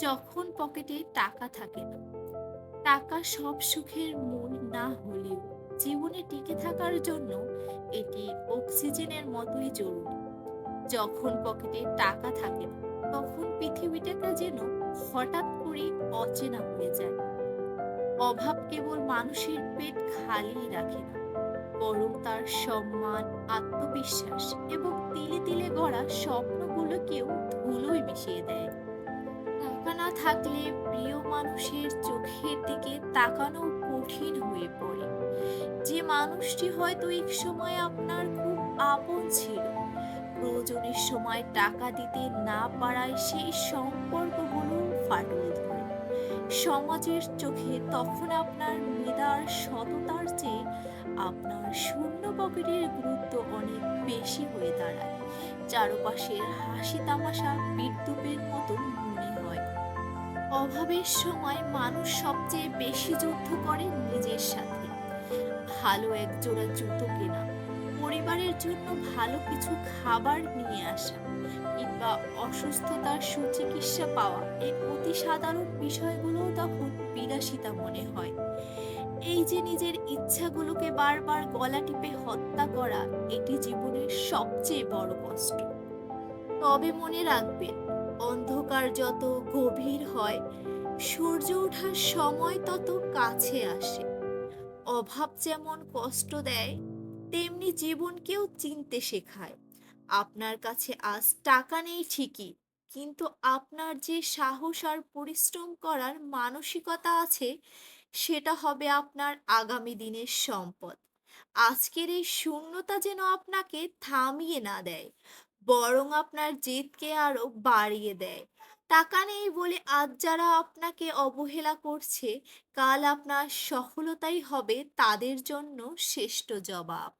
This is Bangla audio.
যখন পকেটে টাকা থাকে না, টাকা সব সুখের মূল না হলেও জীবনে টিকে থাকার জন্য এটি অক্সিজেনের মতোই জরুরি। যখন পকেটে টাকা থাকে না, তখন পৃথিবীটাকে যেন হঠাৎ করে অচেনা হয়ে যায়। অভাব কেবল মানুষের পেট খালি রাখে না, বরং তার সম্মান, আত্মবিশ্বাস এবং তিলে তিলে গড়া স্বপ্নগুলোকেও ধুলোয় মিশিয়ে দেয়। টাকা না থাকলে প্রিয় মানুষের চোখের দিকে তাকানো কঠিন হয়ে পড়ে। যে মানুষটি হয়তো এক সময় আপনার খুব আপন ছিল, প্রয়োজনের সময় টাকা দিতে না পারায় সেই সম্পর্কগুলো ফাটল ধরে। সমাজের চোখে তখন আপনার মেধার সততার চেয়ে আপনার শূন্য পকেটের গুরুত্ব অনেক বেশি হয়ে দাঁড়ায়। চারপাশের হাসি তামাশা বিদ্রূপের মতন মনে হয়। অভাবের সময় মানুষ সবচেয়ে বেশি যুদ্ধ করে নিজের সাথে। ভালো এক জোড়া জুতো কেনা, পরিবারের জন্য ভালো কিছু খাবার নিয়ে আসা, কিংবা অসুস্থতার সুচিকিৎসা পাওয়া, এই অতি সাধারণ বিষয়গুলো তখন বিলাসিতা মনে হয়। এই যে নিজের ইচ্ছাগুলোকে বারবার গলা টিপে হত্যা করা, এটি জীবনের সবচেয়ে বড় কষ্ট। তবে মনে রাখবেন, অন্ধকার যত গভীর হয়, সূর্য ওঠার সময় তত কাছে আসে। অভাব যেমন কষ্ট দেয়, তেমনি জীবনকেও চিনতে শেখায়। আপনার কাছে আজ টাকা নেই ঠিকই, কিন্তু আপনার যে সাহস আর পরিশ্রম করার মানসিকতা আছে, সেটা হবে আপনার আগামী দিনের সম্পদ। আজকের এই শূন্যতা যেন আপনাকে থামিয়ে না দেয়, বরং আপনার জেদকে আরো বাড়িয়ে দেয়। টাকা নেই বলে আজ যারা আপনাকে অবহেলা করছে, কাল আপনার সফলতাই হবে তাদের জন্য শ্রেষ্ঠ জবাব।